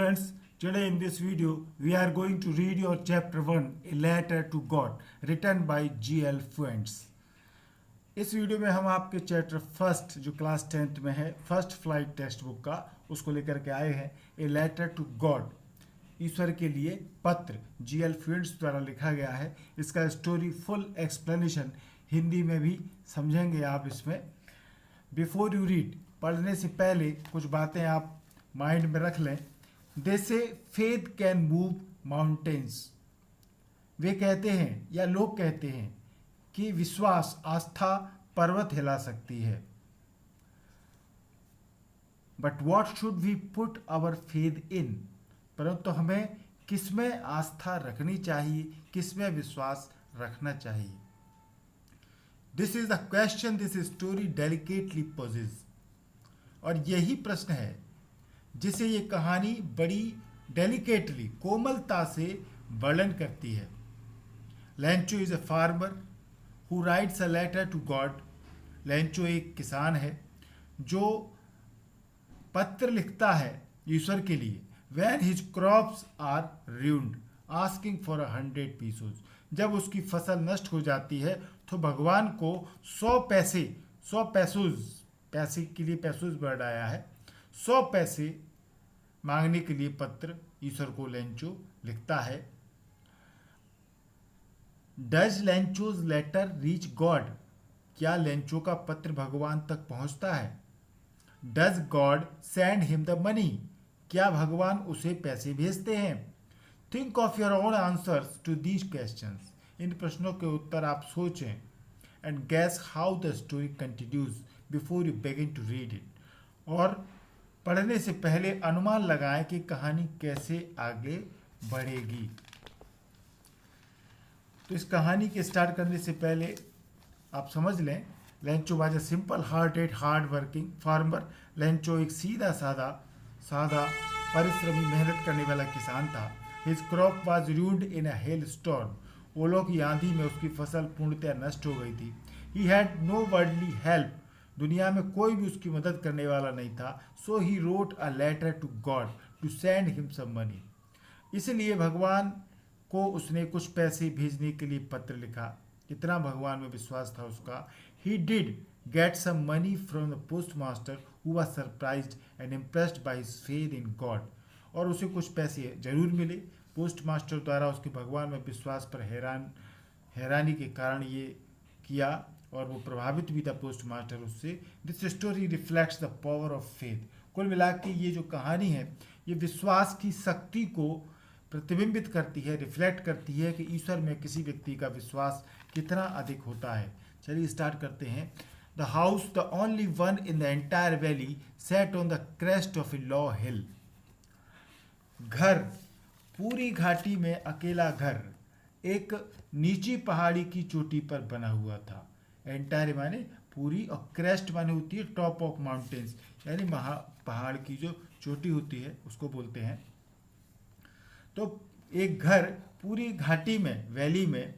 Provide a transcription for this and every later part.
Friends, today in this video we are going to read your chapter 1 A Letter to God written by G.L. Fuentes. इस video में हम आपके chapter first जो class 10th में है first flight text book का उसको लेकर के आए हैं ए लेटर टू गॉड, ईश्वर के लिए पत्र G.L. फ्यूएंट्स द्वारा लिखा गया है। इसका स्टोरी फुल एक्सप्लेनेशन हिंदी में भी समझेंगे आप इसमें। बिफोर यू रीड, पढ़ने से पहले कुछ बातें आप माइंड में रख लें। दे से फेथ कैन मूव माउंटेन्स, वे कहते हैं या लोग कहते हैं कि विश्वास आस्था पर्वत हिला सकती है। But what should we put our faith in, परंतु हमें किसमें आस्था रखनी चाहिए, किसमें विश्वास रखना चाहिए। This is the question this story delicately poses, और यही प्रश्न है जिसे ये कहानी बड़ी डेलिकेटली कोमलता से वर्णन करती है। Lencho is a farmer who writes a letter to God. Lencho एक किसान है जो पत्र लिखता है ईश्वर के लिए। When his crops are ruined asking for 100 pesos, जब उसकी फसल नष्ट हो जाती है तो भगवान को 100 पैसोज, पैसे के लिए पैसोज वर्ड आया है, 100 पैसे मांगने के लिए पत्र ईश्वर को लेंचो लिखता है। Does Lencho's letter reach God, क्या लेंचो का पत्र भगवान तक पहुंचता है। Does God send him the money, क्या भगवान उसे पैसे भेजते हैं। Think of your own answers to these questions, इन प्रश्नों के उत्तर आप सोचें। And guess how the story continues before you begin to read it, और पढ़ने से पहले अनुमान लगाएं कि कहानी कैसे आगे बढ़ेगी। तो इस कहानी के स्टार्ट करने से पहले आप समझ लें, Lencho was a simple hearted hard working farmer. Lencho एक सीधा सादा परिश्रमी मेहनत करने वाला किसान था। His crop was ruined in a hello storm, ओलों की आंधी में उसकी फसल पूर्णतः नष्ट हो गई थी। He had no worldly help, दुनिया में कोई भी उसकी मदद करने वाला नहीं था। So he wrote a letter to God to send him some money, इसलिए भगवान को उसने कुछ पैसे भेजने के लिए पत्र लिखा। इतना भगवान में विश्वास था उसका। He did get some money from the post master who was surprised and impressed by his faith in God, और उसे कुछ पैसे जरूर मिले। पोस्ट मास्टर द्वारा उसके भगवान में विश्वास पर हैरानी के कारण ये किया, और वो प्रभावित भी था पोस्ट मास्टर उससे। This story reflects the power of faith, कुल मिला के ये जो कहानी है ये विश्वास की शक्ति को प्रतिबिंबित करती है, रिफ्लेक्ट करती है कि ईश्वर में किसी व्यक्ति का विश्वास कितना अधिक होता है। चलिए स्टार्ट करते हैं। The house the only one in the entire valley sat on the crest of a low hill, घर पूरी घाटी में अकेला घर एक नीची पहाड़ी की चोटी पर बना हुआ था। एंटायर माने पूरी, और क्रेस्ट माने होती है टॉप ऑफ माउंटेन्स, यानी पहाड़ की जो चोटी होती है उसको बोलते हैं। तो एक घर पूरी घाटी में, वैली में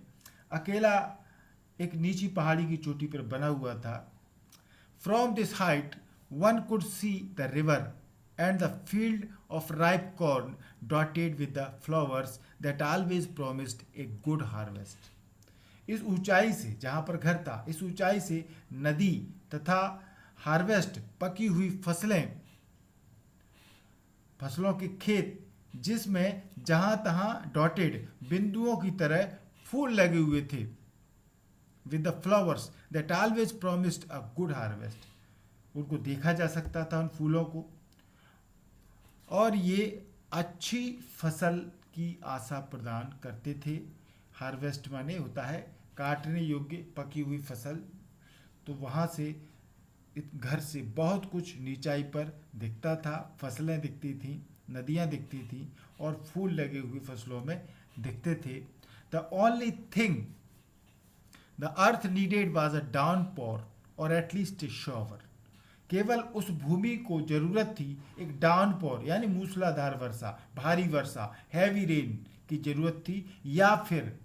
अकेला एक नीची पहाड़ी की चोटी पर बना हुआ था। From this height one could see the river and the field of ripe corn dotted with the flowers that always promised a good harvest. इस ऊंचाई से, जहाँ पर घर था, इस ऊंचाई से नदी तथा हार्वेस्ट पकी हुई फसलों के खेत, जिसमें जहाँ तहाँ डॉटेड बिंदुओं की तरह फूल लगे हुए थे। With the flowers that always promised a good harvest, उनको देखा जा सकता था उन फूलों को, और ये अच्छी फसल की आशा प्रदान करते थे। हार्वेस्ट माने होता है काटने योग्य पकी हुई फसल। तो वहाँ से घर से बहुत कुछ नीचाई पर दिखता था, फसलें दिखती थीं, नदियाँ दिखती थीं, और फूल लगे हुए फसलों में दिखते थे। The only thing the earth needed was a downpour और एटलीस्ट ए शॉवर, केवल उस भूमि को जरूरत थी एक डाउनपोर यानी मूसलाधार वर्षा, भारी वर्षा, हैवी रेन की जरूरत थी, या फिर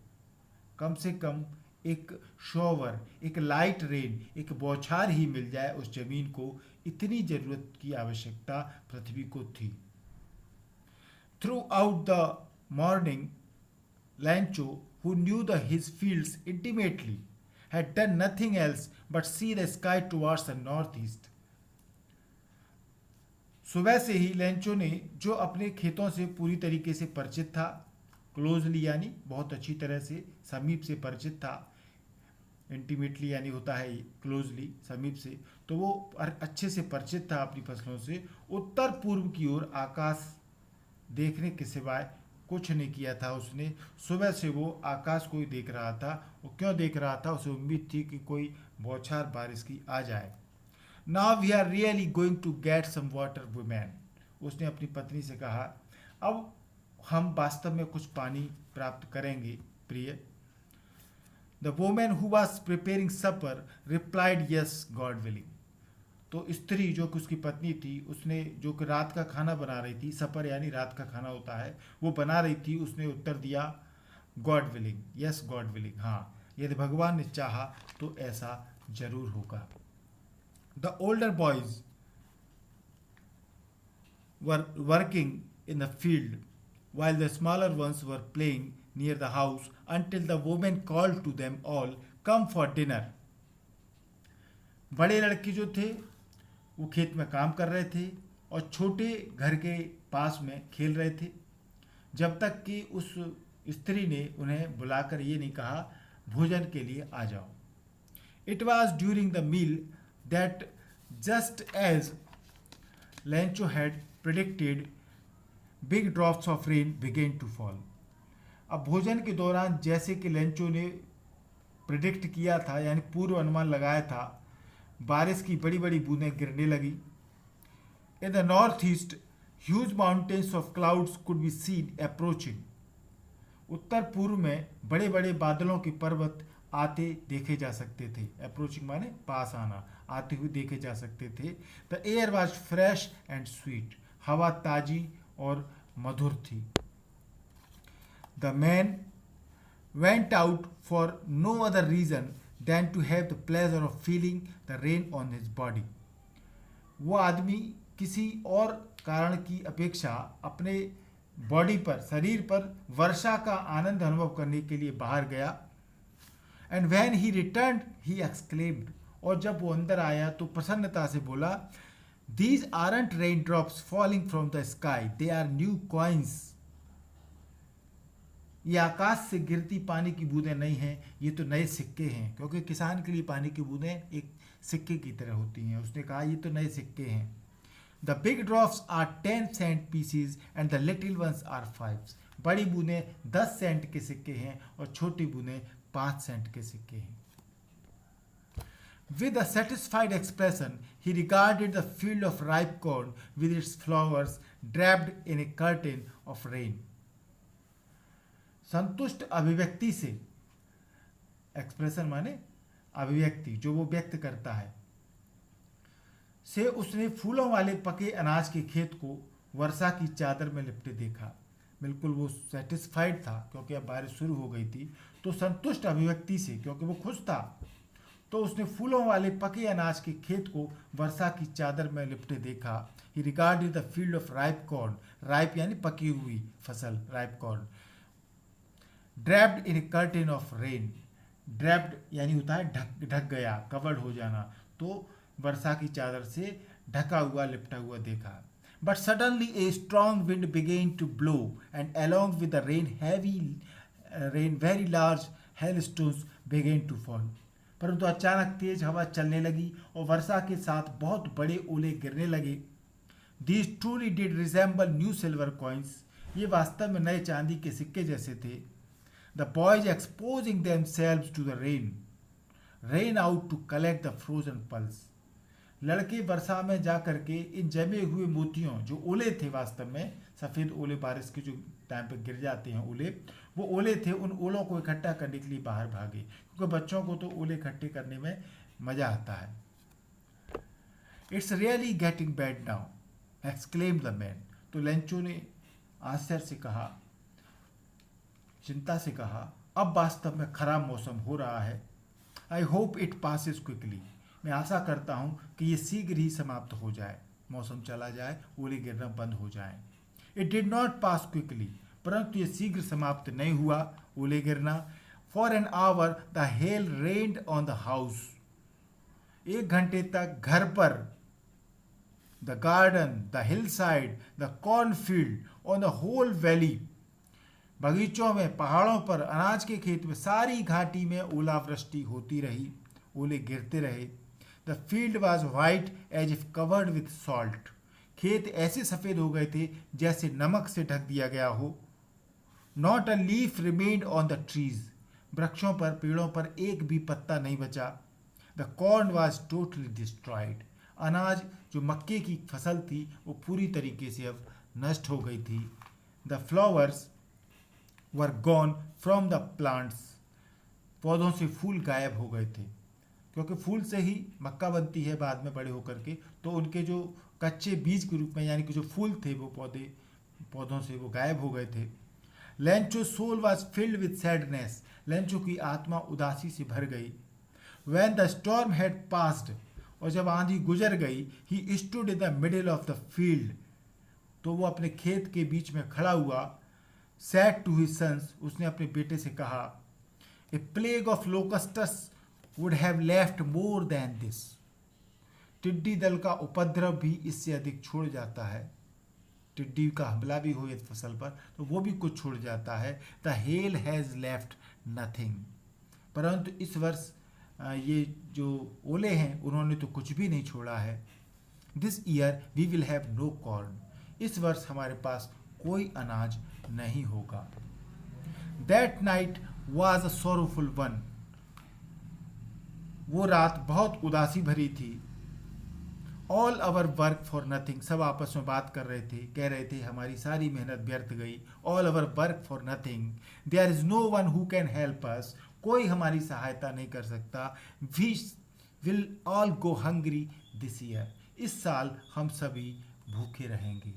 कम से कम एक शॉवर, एक लाइट रेन, एक बौछार ही मिल जाए उस जमीन को, इतनी जरूरत की आवश्यकता पृथ्वी को थी। Throughout the morning, Lancho, who knew his fields intimately, had done nothing else but see the sky towards the northeast. सुबह से ही लेंचो ने, जो अपने खेतों से पूरी तरीके से परिचित था, क्लोजली यानी बहुत अच्छी तरह से, समीप से परिचित था, इंटीमेटली यानी होता है क्लोजली समीप से, तो वो अच्छे से परिचित था अपनी फसलों से, उत्तर पूर्व की ओर आकाश देखने के सिवाय कुछ नहीं किया था उसने। सुबह से वो आकाश को ही देख रहा था। वो क्यों देख रहा था? उसे उम्मीद थी कि कोई बौछार बारिश की आ जाए। Now we are really going to get some water women, उसने अपनी पत्नी से कहा, अब हम वास्तव में कुछ पानी प्राप्त करेंगे प्रिय। The women who was preparing supper replied yes God willing, तो स्त्री जो कि उसकी पत्नी थी, उसने जो कि रात का खाना बना रही थी, सपर यानी रात का खाना होता है, वो बना रही थी, उसने उत्तर दिया God willing, yes God willing, हाँ यदि भगवान ने चाहा तो ऐसा जरूर होगा। The older boys were working in the field while the smaller ones were playing near the house until the woman called to them all, come for dinner. बड़े लड़के जो थे वो खेत में काम कर रहे थे और छोटे घर के पास में खेल रहे थे, जब तक कि उस स्त्री ने उन्हें बुलाकर ये नहीं कहा भोजन के लिए आ जाओ। It was during the meal that just as Lancho had predicted, big drops of rain began to fall. अब भोजन के दौरान जैसे कि लेंचो ने प्रिडिक्ट किया था यानी पूर्व अनुमान लगाया था, बारिश की बड़ी बड़ी बूंदें गिरने लगी। In the north east huge mountains of clouds could be seen approaching, उत्तर पूर्व में बड़े बड़े बादलों के पर्वत आते देखे जा सकते थे। अप्रोचिंग माने पास आना, आते हुए देखे जा सकते थे। The air was fresh and sweet, हवा ताजी और मधुर थी। The man went out for no other reason than to have the pleasure of feeling the rain on his body. वो आदमी किसी और कारण की अपेक्षा अपने बॉडी पर, शरीर पर वर्षा का आनंद अनुभव करने के लिए बाहर गया। And when he return he exclaimed, और जब वो अंदर आया तो प्रसन्नता से बोला, These aren't raindrops falling from the sky, they are new coins. ये आकाश से गिरती पानी की बूंदें नहीं हैं, ये तो नए सिक्के हैं, क्योंकि किसान के लिए पानी की बूंदें एक सिक्के की तरह होती हैं। उसने कहा ये तो नए सिक्के हैं। The big drops are 10 cent pieces and the little ones are 5. बड़ी बूंदें 10 सेंट के सिक्के हैं और छोटी बूंदें 5 सेंट के सिक्के हैं। With a satisfied expression, he regarded the field of ripe corn with its flowers draped in a curtain of rain. संतुष्ट अभिव्यक्ति से, एक्सप्रेशन माने अभिव्यक्ति जो वो व्यक्त करता है, से उसने फूलों वाले पके अनाज के खेत को वर्षा की चादर में लिपटे देखा। बिल्कुल वो सेटिस्फाइड था क्योंकि अब बारिश शुरू हो गई थी, तो संतुष्ट अभिव्यक्ति से, क्योंकि वो खुश था, तो उसने फूलों वाले पके अनाज के खेत को वर्षा की चादर में लिपटे देखा। ही regarded the field of ripe corn, ripe यानी पकी हुई फसल, ripe corn, draped in A curtain of rain, draped यानी होता है ढक गया, कवर्ड हो जाना, तो वर्षा की चादर से ढका हुआ, लिपटा हुआ देखा। But suddenly a strong wind began to blow and along with the rain very large hailstones began to fall. परंतु अचानक तेज हवा चलने लगी और वर्षा के साथ बहुत बड़े ओले गिरने लगे। These truly did resemble new silver coins. ये वास्तव में नए चांदी के सिक्के जैसे थे। The boys exposing themselves to the rain ran out to collect the frozen pearls. लड़के वर्षा में जा करके इन जमे हुए मोतियों, जो ओले थे वास्तव में सफ़ेद ओले, बारिश के जो टाइम पे गिर जाते हैं ओले, वो ओले थे, उन ओलों को इकट्ठा करने के लिए बाहर भागे, क्योंकि बच्चों को तो ओले इकट्ठे करने में मज़ा आता है। It's really getting bad now, exclaim the man. तो लेंचो ने आश्चर्य से कहा, चिंता से कहा, अब वास्तव में खराब मौसम हो रहा है। I hope it passes quickly, मैं आशा करता हूँ कि ये शीघ्र ही समाप्त हो जाए, मौसम चला जाए, ओले गिरना बंद हो जाए। It did not pass quickly, परंतु ये शीघ्र समाप्त नहीं हुआ ओले गिरना। For an hour the hail rained on the house, 1 घंटे तक घर पर, the garden, the hill side, the cornfield, on the whole valley, बगीचों में, पहाड़ों पर, अनाज के खेत में, सारी घाटी में ओलावृष्टि होती रही, ओले गिरते रहे। The field was white as if covered with salt, खेत ऐसे सफ़ेद हो गए थे जैसे नमक से ढक दिया गया हो। Not a leaf remained on the trees, वृक्षों पर, पेड़ों पर एक भी पत्ता नहीं बचा। The corn was totally destroyed, अनाज जो मक्के की फसल थी वो पूरी तरीके से अब नष्ट हो गई थी। The flowers were gone from the plants, पौधों से फूल गायब हो गए थे, क्योंकि फूल से ही मक्का बनती है बाद में बड़े होकर के, तो उनके जो कच्चे बीज के रूप में यानी कि जो फूल थे वो पौधों से वो गायब हो गए थे। Lencho soul was filled with sadness, Lencho की आत्मा उदासी से भर गई। When the storm had passed, और जब आंधी गुजर गई, he stood in the middle of the field, तो वो अपने खेत के बीच में खड़ा हुआ। सैड टू हिज सन्स, उसने अपने बेटे से कहा, a plague of locusts would have left more than this, टिड्डी दल का उपद्रव भी इससे अधिक छोड़ जाता है। टिड्डी का हमला भी हो इस फसल पर तो वो भी कुछ छोड़ जाता है। The hell has left nothing, परंतु इस वर्ष ये जो ओले हैं उन्होंने तो कुछ भी नहीं छोड़ा है। This year we will have no corn, इस वर्ष हमारे पास कोई अनाज नहीं होगा। That night was a sorrowful one, वो रात बहुत उदासी भरी थी। All our work for nothing, सब आपस में बात कर रहे थे, कह रहे थे हमारी सारी मेहनत व्यर्थ गई। All our work for nothing, there is no one who can help us, कोई हमारी सहायता नहीं कर सकता। We will all go hungry this year, इस साल हम सभी भूखे रहेंगे।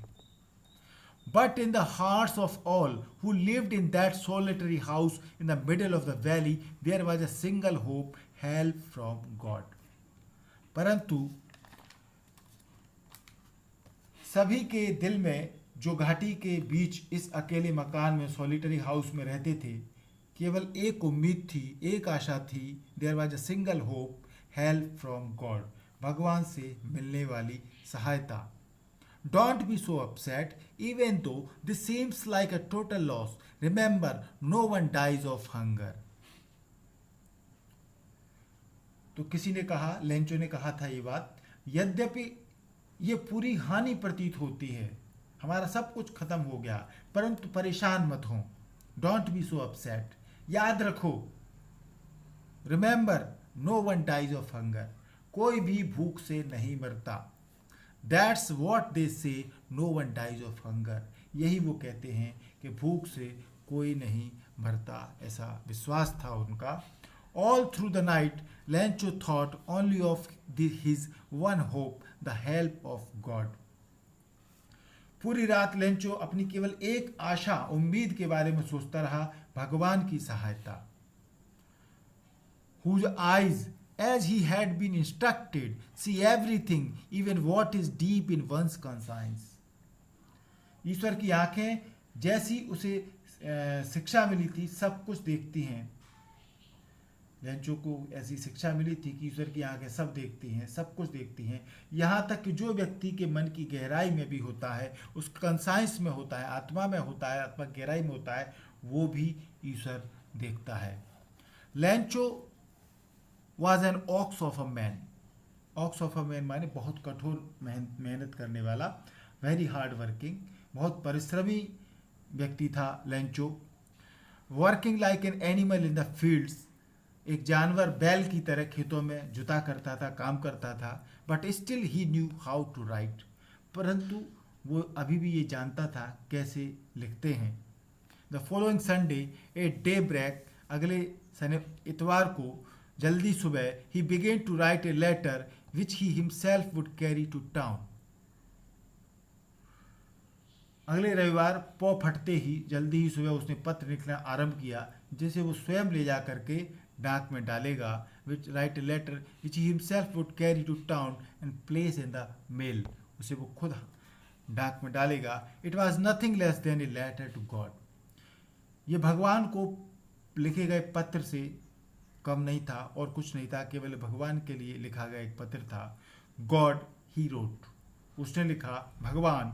But in the hearts of all who lived in that solitary house in the middle of the valley, there was a single hope, help from God. परंतु सभी के दिल में जो घाटी के बीच इस अकेले मकान में, सॉलिटरी हाउस में रहते थे, केवल एक उम्मीद थी, एक आशा थी। There was a single hope, help from God, भगवान से मिलने वाली सहायता। Don't be so upset even though this seems like a total loss, remember no one dies of hunger. तो किसी ने कहा, लेंचो ने कहा था ये बात, यद्यपि ये पूरी हानि प्रतीत होती है, हमारा सब कुछ खत्म हो गया, परंतु परेशान मत हो। डोंट बी सो अपसेट, याद रखो, remember no one dies of hunger, कोई भी भूख से नहीं मरता। That's what they say, no one dies of hunger, यही वो कहते हैं कि भूख से कोई नहीं मरता, ऐसा विश्वास था उनका। All through the night Lencho thought only of his one hope, the help of God. पूरी रात लेंचो अपनी केवल एक आशा, उम्मीद के बारे में सोचता रहा, भगवान की सहायता। Whose eyes, as he had been instructed, see everything, even what is deep in one's conscience. ईश्वर की आंखें जैसी उसे शिक्षा मिली थी, सब कुछ देखती हैं। लेंचो को ऐसी शिक्षा मिली थी कि ईश्वर की आंखें सब देखती हैं, सब कुछ देखती हैं, यहाँ तक कि जो व्यक्ति के मन की गहराई में भी होता है, उस कंसाइंस में होता है, आत्मा में होता है, आत्मा गहराई में होता है, वो भी ईश्वर देखता है। Lencho was an ox of a man, ox of a man माने बहुत कठोर मेहनत करने वाला, वेरी हार्ड वर्किंग, बहुत परिश्रमी व्यक्ति था Lencho. Working like an animal in the fields, एक जानवर बैल की तरह खेतों में जुता करता था, काम करता था। But still he knew how to write, परंतु वो अभी भी ये जानता था कैसे लिखते हैं। The following Sunday at daybreak, अगले इतवार को जल्दी सुबह, he began to write a letter which he himself would carry to town. अगले रविवार पौ फटते ही जल्दी ही सुबह उसने पत्र लिखना आरंभ किया, जिसे वो स्वयं ले जा करके डाक में डालेगा। Which write a letter which he himself would carry to town and place in the mail, उसे वो खुद डाक में डालेगा। It was nothing less than a letter to God. ये भगवान को लिखे गए पत्र से कम नहीं था और कुछ नहीं था, केवल भगवान के लिए लिखा गया एक पत्र था। गॉड ही रोट, उसने लिखा, भगवान,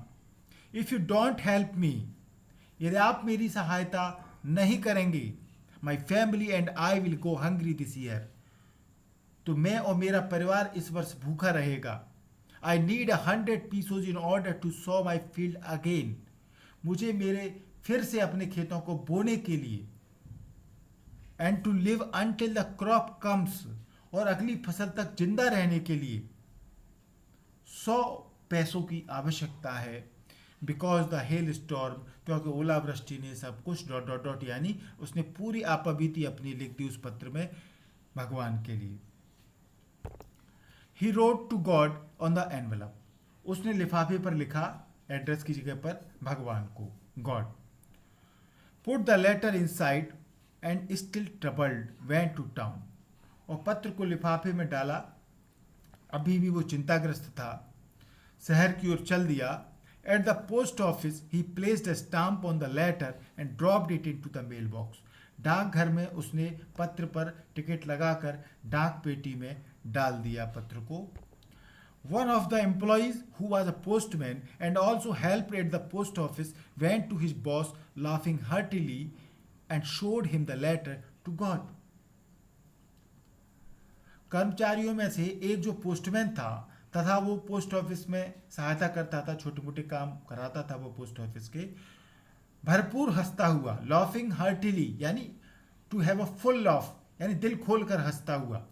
if you don't help me, यदि आप मेरी सहायता नहीं करेंगे, my family and I will go hungry this year, तो मैं और मेरा परिवार इस वर्ष भूखा रहेगा। I need 100 pesos in order to sow my field again, मुझे मेरे फिर से अपने खेतों को बोने के लिए, and to live until the crop comes, और अगली फसल तक जिंदा रहने के लिए 100 पैसों की आवश्यकता है। बिकॉज द हेल स्टॉर्म, क्योंकि ओलावृष्टि ने सब कुछ डॉट डॉट डॉट, यानी उसने पूरी आपबीती अपनी लिख दी उस पत्र में भगवान के लिए। He wrote to God on the envelope, उसने लिफाफे पर लिखा, एड्रेस की जगह पर भगवान को, God. Put the letter inside and still troubled went to town, और पत्र को लिफाफे में डाला, अभी भी वो चिंताग्रस्त था, शहर की ओर चल दिया। At the post office he placed a stamp on the letter and dropped it into the mail box, डाकघर में उसने पत्र पर टिकट लगाकर डाक पेटी में डाल दिया पत्र को। One of the employees, who was a postman and also helped at the post office, went to his boss laughing heartily and showed him the letter to God. कर्मचारियों में से एक जो पोस्टमैन था तथा वो पोस्ट ऑफिस में सहायता करता था, छोटे मोटे काम कराता था वो पोस्ट ऑफिस के, भरपूर हंसता हुआ, लाफिंग हार्टिली यानी to have a full laugh, यानी दिल खोलकर हंसता हुआ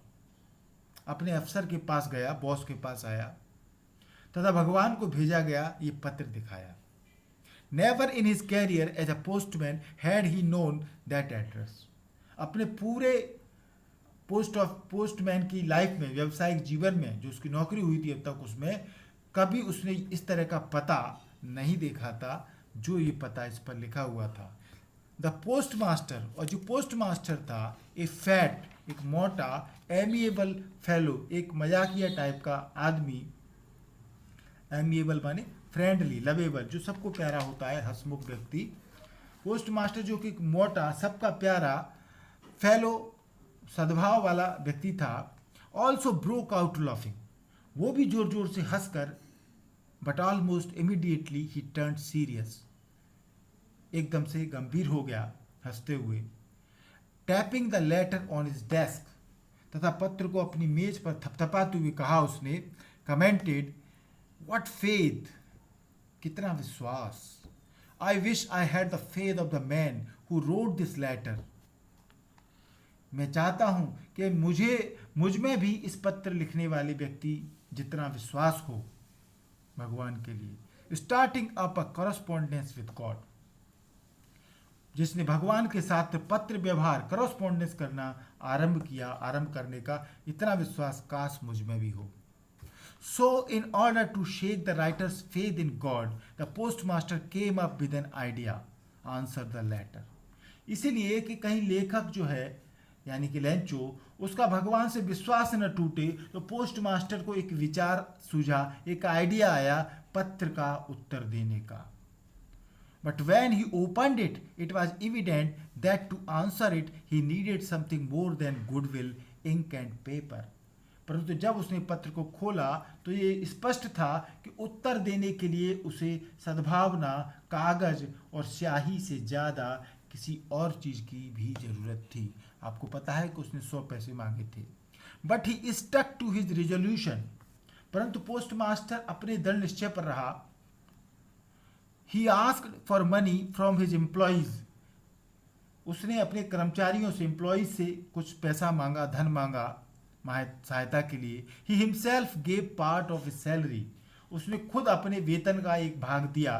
अपने अफसर के पास गया, बॉस के पास आया तथा भगवान को भेजा गया ये पत्र दिखाया। Never in his career as a postman had he known that address, अपने पूरे पोस्टमैन की लाइफ में, व्यावसायिक जीवन में जो उसकी नौकरी हुई थी अब तक, उसमें कभी उसने इस तरह का पता नहीं देखा था जो ये पता इस पर लिखा हुआ था। द पोस्ट मास्टर, और जो पोस्ट मास्टर था, ए फैट, एक मोटा, एमिएबल फेलो, एक मजाकिया टाइप का आदमी, एमिएबल माने फ्रेंडली, लवेबल, जो सबको प्यारा होता है, हंसमुख व्यक्ति। पोस्ट मास्टर जो कि मोटा, सबका प्यारा, फेलो, सद्भाव वाला व्यक्ति था। ऑल्सो ब्रोक आउट लाफिंग, वो भी जोर जोर से हंसकर, but almost immediately he turn serious, एकदम से गंभीर हो गया हंसते हुए। Tapping the later on his desk, तथा पत्र को अपनी मेज पर थपथपाते हुए कहा उसने, कमेंटेड, व्हाट फेथ, कितना विश्वास, I wish I had the faith of the man who wrote this letter, मैं चाहता हूं कि मुझ में भी इस पत्र लिखने वाले व्यक्ति जितना विश्वास हो भगवान के लिए। Starting up a correspondence with God, जिसने भगवान के साथ पत्र व्यवहार, करस्पॉन्डेंस करना आरंभ करने का इतना विश्वास काश मुझ में भी हो। So in order to shake the writer's faith in God, the post master came up with an idea, answer the letter. इसीलिए कि कहीं लेखक जो है यानी कि लेंचो, उसका भगवान से विश्वास न टूटे, तो पोस्ट मास्टर को एक विचार सूझा, एक आइडिया आया पत्र का उत्तर देने का। But when he opened it, it was evident that to answer it, he needed something more than goodwill, ink and paper. परंतु जब उसने पत्र को खोला तो ये स्पष्ट था कि उत्तर देने के लिए उसे सद्भावना, कागज और स्याही से ज़्यादा किसी और चीज़ की भी ज़रूरत थी। आपको पता है कि उसने 100 पैसे मांगे थे। But he stuck to his resolution, परंतु पोस्ट मास्टर अपने दृढ़ निश्चय पर रहा। He asked for money from his employees, उसने अपने कर्मचारियों से, एम्प्लॉइज से कुछ पैसा मांगा, धन मांगा सहायता के लिए। He himself gave part of his salary, उसने खुद अपने वेतन का एक भाग दिया।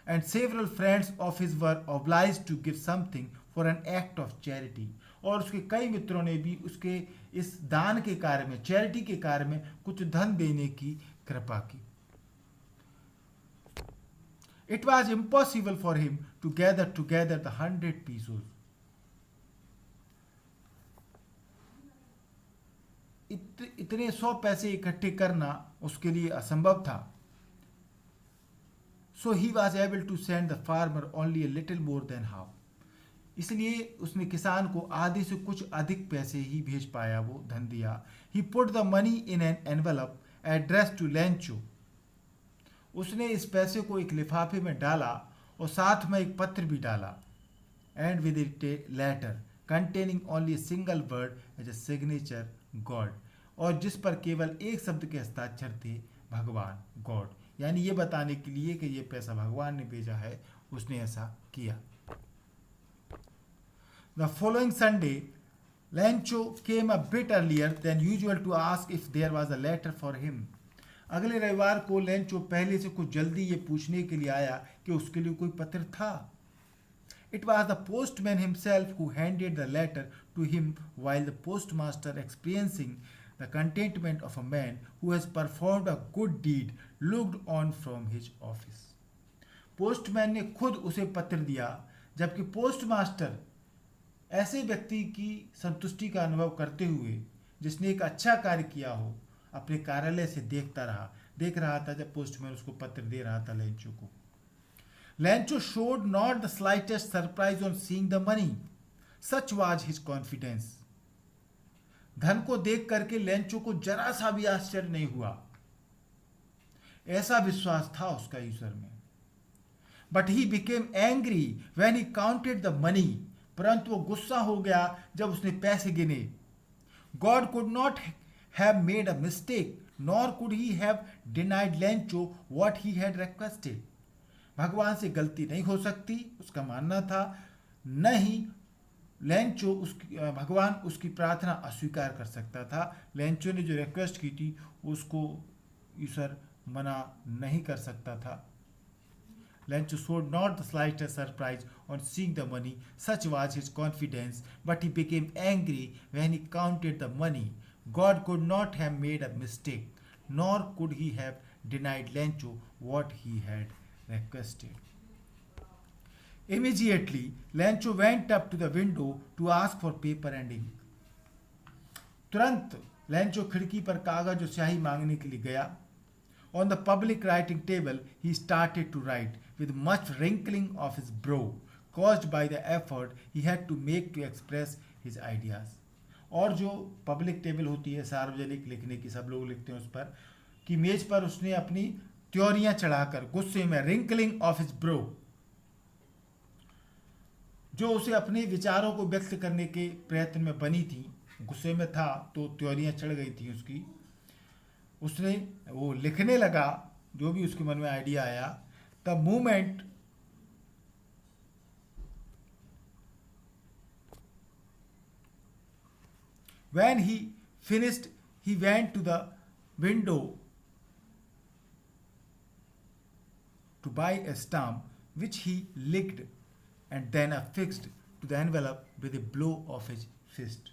And several friends of his were obliged to give something for an act of charity, और उसके कई मित्रों ने भी उसके इस दान के कार्य में, चैरिटी के कार्य में कुछ धन देने की कृपा की। It was impossible for him to gather together the 100 pesos. इतने 100 पैसे इकट्ठे करना उसके लिए असंभव था। So he was able to send the farmer only a little more than half. इसलिए उसने किसान को आधे से कुछ अधिक पैसे ही भेज पाया, वो धन दिया. He put the money in an envelope addressed to Lencho. उसने इस पैसे को एक लिफाफे में डाला और साथ में एक पत्र भी डाला. And with it a letter containing only a single word as a signature, God. और जिस पर केवल एक शब्द के हस्ताक्षर थे, भगवान, गॉड. यानी ये बताने के लिए कि ये पैसा भगवान ने भेजा है, उसने ऐसा किया. The following Sunday, Lencho came a bit earlier than usual to ask if there was a letter for him. अगले रविवार को लेंचो पहले से कुछ जल्दी ये पूछने के लिए आया कि उसके लिए कोई पत्र था. It was the postman himself who handed the letter to him, while the postmaster, experiencing the contentment of a man who has performed a good deed, looked on from his office. Postman ने खुद उसे पत्र दिया, जबकि postmaster ऐसे व्यक्ति की संतुष्टि का अनुभव करते हुए जिसने एक अच्छा कार्य किया हो, अपने कार्यालय से देख रहा था जब पोस्टमैन उसको पत्र दे रहा था लेंचो को. Lencho showed not the slightest surprise on seeing the money. Such was his confidence. धन को देख करके लेंचो को जरा सा भी आश्चर्य नहीं हुआ. ऐसा विश्वास था उसका ईश्वर में. But he became angry when he counted the money. परंतु वो गुस्सा हो गया जब उसने पैसे गिने. God could not have made a mistake, nor could he have denied Lencho what he had requested. भगवान से गलती नहीं हो सकती, उसका मानना था. न ही लेंचो भगवान उसकी प्रार्थना अस्वीकार कर सकता था. लेंचो ने जो रिक्वेस्ट की थी उसको ईश्वर मना नहीं कर सकता था. Lencho showed not the slightest surprise on seeing the money. Such was his confidence, but he became angry when he counted the money. God could not have made a mistake, nor could he have denied Lencho what he had requested. Immediately, Lencho went up to the window to ask for paper and ink. तुरंत Lencho खिड़की पर कागज और स्याही मांगने के लिए गया. On the public writing table, he started to write with much wrinkling of his brow, caused by the effort he had to make to express his ideas. और जो पब्लिक टेबल होती है सार्वजनिक लिखने की, सब लोग लिखते हैं उस पर, कि मेज पर उसने अपनी त्योरियां चढ़ाकर गुस्से में, रिंकलिंग ऑफ हिज ब्रो, जो उसे अपने विचारों को व्यक्त करने के प्रयत्न में बनी थी, गुस्से में था तो त्योरियां चढ़ गई थी उसकी. उसने वो लिखने लगा जो भी उसके मन में आइडिया आया. The moment when he finished, he went to the window to buy a stamp, which he licked and then affixed to the envelope with a blow of his fist.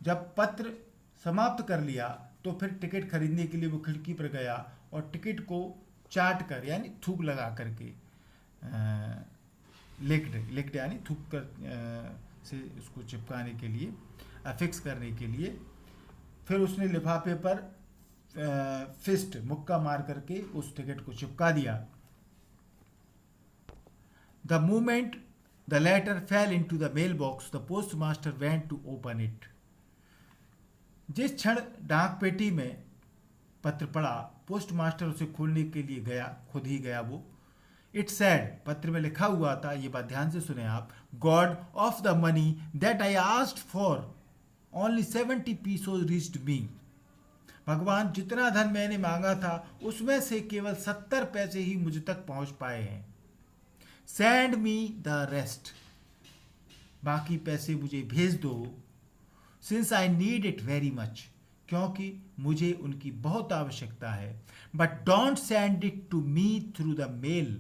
जब पत्र समाप्त कर लिया तो फिर टिकट खरीदने के लिए वो खिड़की पर गया और टिकट को चाट कर, यानी थूक लगा करके, लिक्ड यानी थूक कर से उसको चिपकाने के लिए, अफिक्स करने के लिए, फिर उसने लिफाफे पर फिस्ट, मुक्का मार करके उस टिकट को चिपका दिया. The moment the letter fell into the mail box, the post master went to open it. जिस क्षण डाक पेटी में पत्र पड़ा, पोस्ट मास्टर उसे खोलने के लिए गया, खुद ही गया वो. इट सैड, पत्र में लिखा हुआ था, ये बात ध्यान से सुने आप, God of the money that I asked for only 70 pesos reached me. भगवान, जितना धन मैंने मांगा था उसमें से केवल 70 पैसे ही मुझ तक पहुंच पाए हैं. सेंड मी द रेस्ट, बाकी पैसे मुझे भेज दो. Since I need it very much, क्योंकि मुझे उनकी बहुत आवश्यकता है. But don't send it to me through the mail,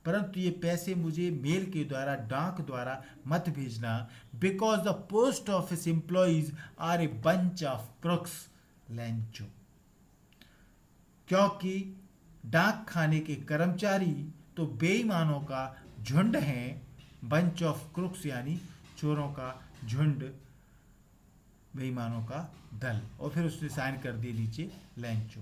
परंतु ये पैसे मुझे मेल के द्वारा, डाक द्वारा मत भेजना. Because the post office employees are a bunch of crooks, Lencho, क्योंकि डाक खाने के कर्मचारी तो बेईमानों का झुंड हैं. बंच ऑफ क्रुक्स यानी चोरों का झुंड, बेईमानों का दल. और फिर उसने साइन कर दिए नीचे लेंचो.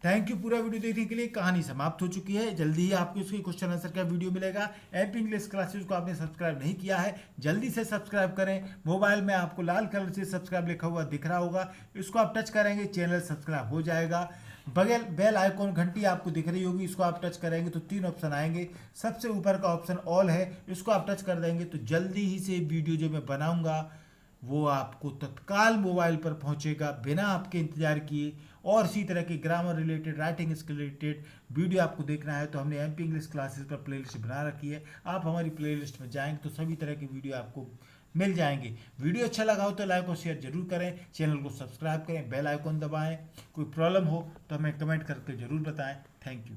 थैंक यू पूरा वीडियो देखने के लिए। कहानी समाप्त हो चुकी है। जल्दी ही आपको इसकी क्वेश्चन आंसर का वीडियो मिलेगा। एमपी इंग्लिश क्लासेस को आपने सब्सक्राइब नहीं किया है, जल्दी से सब्सक्राइब करें। मोबाइल में आपको लाल कलर से सब्सक्राइब लिखा हुआ दिख रहा होगा, इसको आप टच करेंगे, चैनल सब्सक्राइब हो जाएगा। बगल बेल आइकॉन घंटी आपको दिख रही होगी, इसको आप टच करेंगे तो 3 ऑप्शन आएंगे। सबसे ऊपर का ऑप्शन ऑल है, इसको आप टच कर देंगे तो जल्दी ही से वीडियो जो मैं बनाऊंगा वो आपको तत्काल मोबाइल पर पहुंचेगा बिना आपके इंतजार किए। और इसी तरह के grammar related, writing skill related video आपको देखना है तो हमने एमपी इंग्लिश क्लासेस पर प्लेलिस्ट बना रखी है। आप हमारी प्लेलिस्ट में जाएंगे तो सभी तरह के वीडियो आपको मिल जाएंगे। वीडियो अच्छा लगा हो तो लाइक और शेयर जरूर करें, चैनल को सब्सक्राइब करें, बेल आइकॉन दबाएं। कोई प्रॉब्लम हो तो हमें कमेंट करके जरूर बताएं। Thank you.